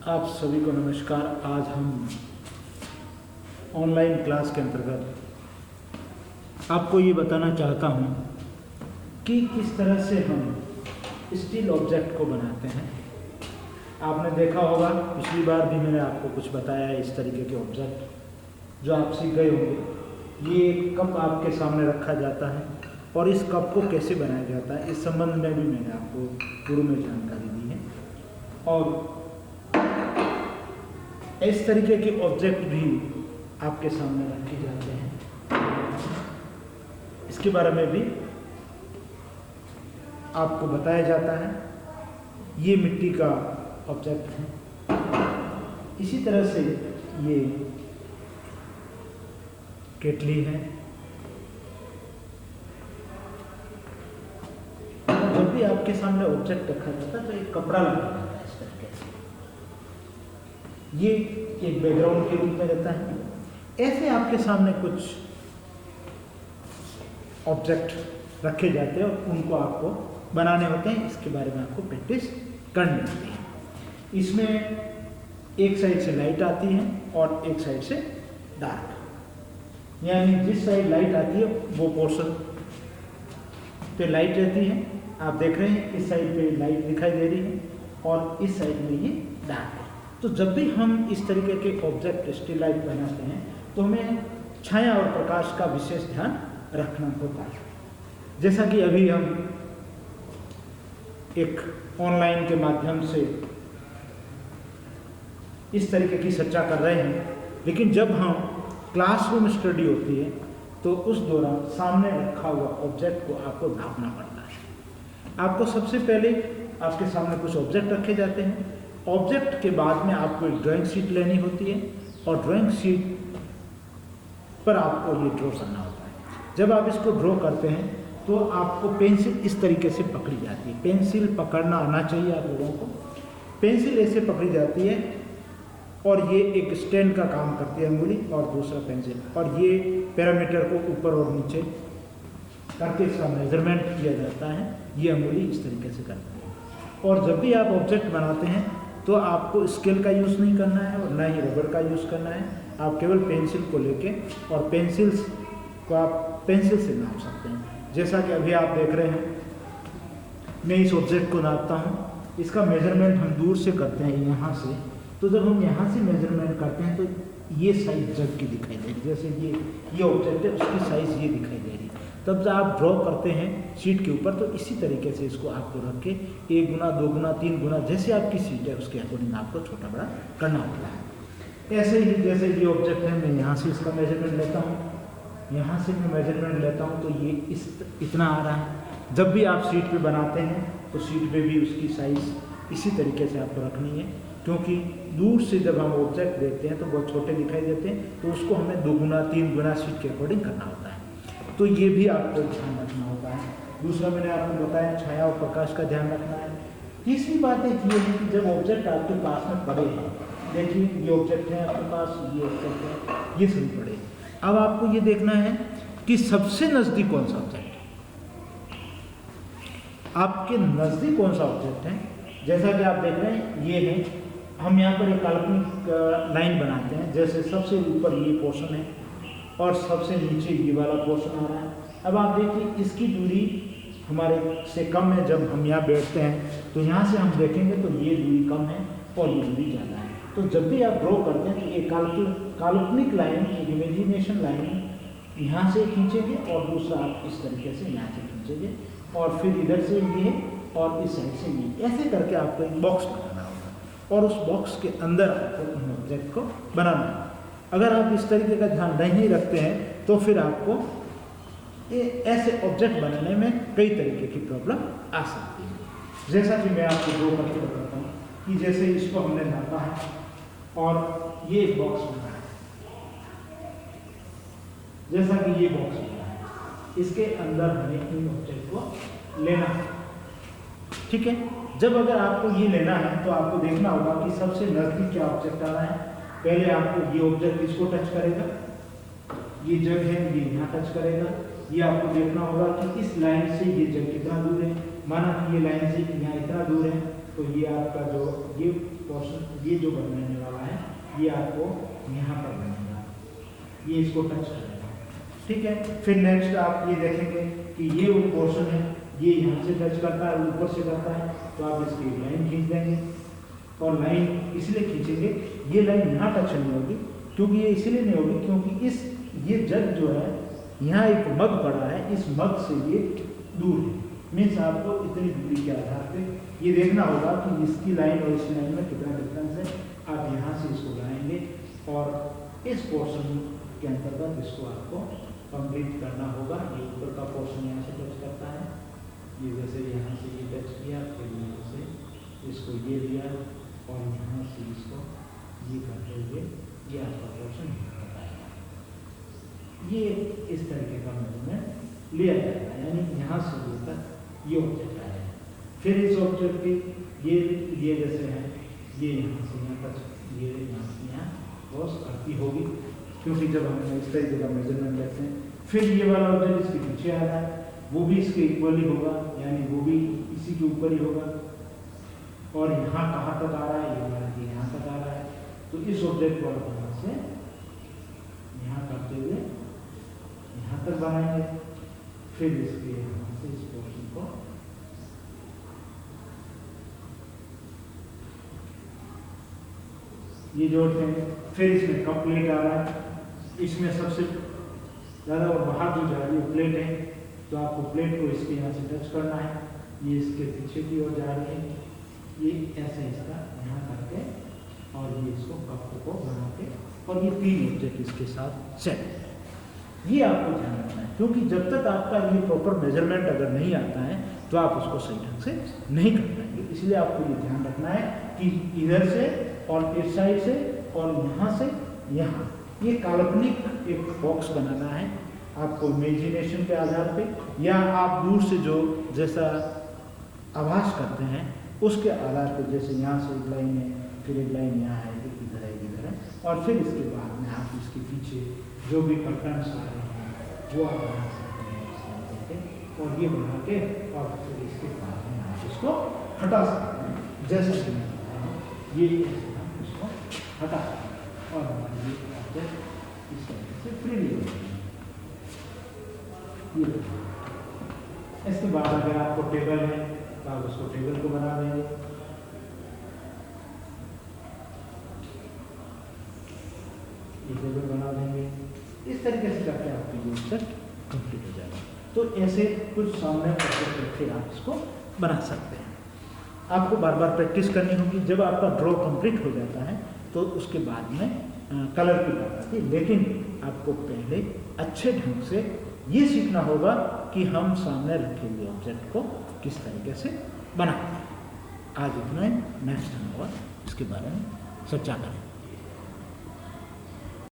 आप सभी को नमस्कार। आज हम ऑनलाइन क्लास के अंतर्गत आपको ये बताना चाहता हूँ कि किस तरह से हम स्टील ऑब्जेक्ट को बनाते हैं। आपने देखा होगा, पिछली बार भी मैंने आपको कुछ बताया है इस तरीके के ऑब्जेक्ट जो आप सीख गए होंगे। ये एक कप आपके सामने रखा जाता है और इस कप को कैसे बनाया जाता है इस संबंध में भी मैंने आपको पूर्व में जानकारी दी है। और इस तरीके के ऑब्जेक्ट भी आपके सामने रखे जाते हैं, इसके बारे में भी आपको बताया जाता है। ये मिट्टी का ऑब्जेक्ट है। इसी तरह से ये केटली है। जब भी आपके सामने ऑब्जेक्ट रखा जाता है तो एक कपड़ा लगा जाता है इस तरीके से, ये एक बैकग्राउंड के रूप में रहता है। ऐसे आपके सामने कुछ ऑब्जेक्ट रखे जाते हैं और उनको आपको बनाने होते हैं। इसके बारे में आपको प्रैक्टिस करनी होती है। इसमें एक साइड से लाइट आती है और एक साइड से डार्क, यानी जिस साइड लाइट आती है वो पोर्शन पे लाइट रहती है। आप देख रहे हैं इस साइड पे लाइट दिखाई दे रही है और इस साइड में ये डार्क है। तो जब भी हम इस तरीके के ऑब्जेक्ट स्टिल लाइफ बनाते हैं तो हमें छाया और प्रकाश का विशेष ध्यान रखना होता है। जैसा कि अभी हम एक ऑनलाइन के माध्यम से इस तरीके की चर्चा कर रहे हैं, लेकिन जब हम क्लासरूम स्टडी होती है तो उस दौरान सामने रखा हुआ ऑब्जेक्ट को आपको नापना पड़ता है। आपको सबसे पहले आपके सामने कुछ ऑब्जेक्ट रखे जाते हैं। ऑब्जेक्ट के बाद में आपको एक ड्राइंग शीट लेनी होती है और ड्राइंग शीट पर आपको ये ड्रॉ करना होता है। जब आप इसको ड्रॉ करते हैं तो आपको पेंसिल इस तरीके से पकड़ी जाती है। पेंसिल पकड़ना आना चाहिए आप लोगों को। पेंसिल ऐसे पकड़ी जाती है और ये एक स्टैंड का काम करती है अंगुली और दूसरा पेंसिल, और ये पैरामीटर को ऊपर और नीचे करके इसका मेजरमेंट किया जाता है। ये अंगुली इस तरीके से करती है। और जब भी आप ऑब्जेक्ट बनाते हैं तो आपको स्केल का यूज़ नहीं करना है और ना ही रबर का यूज़ करना है। आप केवल पेंसिल को लेके और पेंसिल्स को आप पेंसिल से नाप सकते हैं। जैसा कि अभी आप देख रहे हैं, मैं इस ऑब्जेक्ट को नापता हूँ। इसका मेजरमेंट हम दूर से करते हैं यहाँ से। तो जब हम यहाँ से मेजरमेंट करते हैं तो ये साइज जग की दिखाई दे रही है। जैसे ये ऑब्जेक्ट है, उसकी साइज़ ये दिखाई दे रही है। तब जब आप ड्रॉ करते हैं शीट के ऊपर तो इसी तरीके से इसको आपको रख के 1 गुना 2 गुना 3 गुना जैसे आपकी शीट है उसके अकॉर्डिंग आपको छोटा बड़ा करना होता है। ऐसे ही जैसे ये ऑब्जेक्ट है, मैं यहाँ से इसका मेजरमेंट लेता हूँ, यहाँ से मैं मेजरमेंट लेता हूँ तो ये इतना आ रहा है। जब भी आप शीट पे बनाते हैं तो शीट पे भी उसकी साइज़ इसी तरीके से आपको रखनी है, क्योंकि दूर से जब हम ऑब्जेक्ट देखते हैं तो बहुत छोटे दिखाई देते हैं, तो उसको हमें 2 गुना 3 गुना शीट के अकॉर्डिंग करना होता है। तो ये भी आपको ध्यान रखना होता है। दूसरा मैंने आपको बताया छाया और प्रकाश का ध्यान रखना है। तीसरी बात एक ये है कि जब ऑब्जेक्ट आपके पास में पड़े हैं, देखिए ये ऑब्जेक्ट है आपके पास, ये ऑब्जेक्ट है, ये सभी पड़े हैं। अब आपको ये देखना है कि सबसे नज़दीक कौन सा ऑब्जेक्ट है, आपके नज़दीक कौन सा ऑब्जेक्ट है। जैसा कि आप देख रहे हैं ये है, हम यहाँ पर एक काल्पनिक लाइन बनाते हैं। जैसे सबसे ऊपर ये पोर्शन है और सबसे नीचे ये वाला पोर्शन आ रहा है। अब आप देखिए इसकी दूरी हमारे से कम है। जब हम यहाँ बैठते हैं तो यहाँ से हम देखेंगे तो ये दूरी कम है और ये दूरी ज़्यादा है। तो जब भी आप ड्रॉ करते हैं तो एक काल्पनिक लाइन, एक इमेजिनेशन लाइन यहाँ से खींचेंगे और दूसरा आप इस तरीके से यहाँ से खींचेंगे और फिर इधर से ये और इस साइड से ये, ऐसे करके आपको एक बॉक्स बनाना होगा और उस बॉक्स के अंदर आपको इन ऑब्जेक्ट को बनाना है। अगर आप इस तरीके का ध्यान नहीं रखते हैं तो फिर आपको ऐसे ऑब्जेक्ट बनाने में कई तरीके की प्रॉब्लम आ सकती है। जैसा कि मैं आपको ड्रॉ करके बताता हूँ कि जैसे इसको हमने नापा है और ये एक बॉक्स बना है, जैसा कि ये बॉक्स बना है, इसके अंदर हमें इन ऑब्जेक्ट को लेना है। ठीक है, जब अगर आपको ये लेना है तो आपको देखना होगा कि सबसे नज़दीक क्या ऑब्जेक्ट आ रहा है। पहले आपको ये ऑब्जेक्ट इसको टच करेगा, ये जग है ये यहाँ टच करेगा। ये आपको देखना होगा कि इस लाइन से ये जग कितना दूर है। माना कि ये लाइन से यहाँ इतना दूर है तो ये आपका जो ये पोर्शन ये जो बनने वाला है ये आपको यहाँ पर बनेगा, ये इसको टच करेगा, ठीक है। फिर नेक्स्ट आप ये देखेंगे कि ये वो पोर्शन है, ये यहाँ से टच करता है, ऊपर से करता है, तो आप इसकी लाइन खींच देंगे। और लाइन इसलिए खींचेंगे, ये लाइन यहाँ टच नहीं होगी, क्योंकि ये इसलिए नहीं होगी क्योंकि ये जग जो है यहाँ एक मग पड़ा है, इस मग से ये दूर है। मीन्स आपको इतनी दूरी के आधार पे ये देखना होगा कि इसकी लाइन और इस लाइन में कितना डिफरेंस है। आप यहाँ से इसको लाएंगे और इस पोर्शन के अंतर्गत इसको आपको कंप्लीट करना होगा। ये ऊपर का पोर्शन यहाँ से टच करता है, ये जैसे यहाँ से ये टच किया, फिर यहाँ से इसको ये लिया और यहाँ से इसको ये करते हुए ये आपका पोर्शन बताएगा। ये इस तरीके का मेजरमेंट लिया जाता है, यानी यहाँ से लेकर ये ऑब्जेक्ट आएगा। फिर इस ऑब्जेक्ट की ये जैसे है, ये यहाँ से यहाँ तक, ये यहाँ से यहाँ क्रॉस करती होगी, क्योंकि जब हम इस तरीके का मेजरमेंट लेते हैं। फिर ये वाला ऑब्जेक्ट इसके पीछे आ रहा है, वो भी इसके इक्वली होगा, यानी वो भी इसी के ऊपर ही होगा। और यहाँ कहाँ तक आ रहा है, ये वाला यहाँ तक आ रहा है, तो इस ऑब्जेक्ट को आप यहाँ से यहाँ करते हुए यहाँ तक बनाएंगे। फिर इसके यहाँ से इस पोर्शन को ये जोड़ते हैं। फिर इसमें कप प्लेट आ रहा है, इसमें सबसे ज़्यादा और बाहर जो जा रही है प्लेट है, तो आपको प्लेट को इसके यहाँ से टच करना है, ये इसके पीछे की ओर जा रही है, ये ऐसे इसका यहाँ करके और ये इसको कप को बना के, और ये 3 ऑब्जेक्ट इसके साथ सेट। ये आपको ध्यान रखना है, क्योंकि जब तक आपका ये प्रॉपर मेजरमेंट अगर नहीं आता है तो आप उसको सही ढंग से नहीं कर पाएंगे। इसलिए आपको ये ध्यान रखना है कि इधर से और इस साइड से और यहाँ से यहाँ, ये काल्पनिक एक बॉक्स बनाना है आपको इमेजिनेशन के आधार पे, या आप दूर से जो जैसा आभास करते हैं उसके आधार पर। जैसे यहाँ से एक लाइन है, फिर एक लाइन यहाँ है, एक इधर है, एक इधर है, और फिर इसके बाद में आप इसके पीछे जो भी पैटर्न्स आ रहे हैं वो आप बना सकते हैं इस तरीके के, और ये बना के और फिर इसके बाद में आप इसको हटा सकते हैं। जैसे कि मैं बता रहा हूँ, ये हम इसको हटा सकते हैं और हमारे ये ऑब्जेक्ट इस तरीके से फ्रीली हो जाएंगे। इसके बाद अगर आपको टेबल है तो आप उसको टेबल को बना देंगे। ये टेबल बना देंगे, इस तरीके से करके आपकी ये ऑब्जेक्ट कंप्लीट हो जाएगा। तो ऐसे कुछ सामने ऑब्जेक्ट रखे आप इसको बना सकते हैं। आपको बार बार प्रैक्टिस करनी होगी। जब आपका ड्रॉ कंप्लीट हो जाता है तो उसके बाद में कलर की बात आती है, लेकिन आपको पहले अच्छे ढंग से ये सीखना होगा कि हम सामने रखे हुए ऑब्जेक्ट को किस तरीके से बनाते हैं। आज इतना ही, नेक्स्ट टाइम और इसके बारे में चर्चा करें।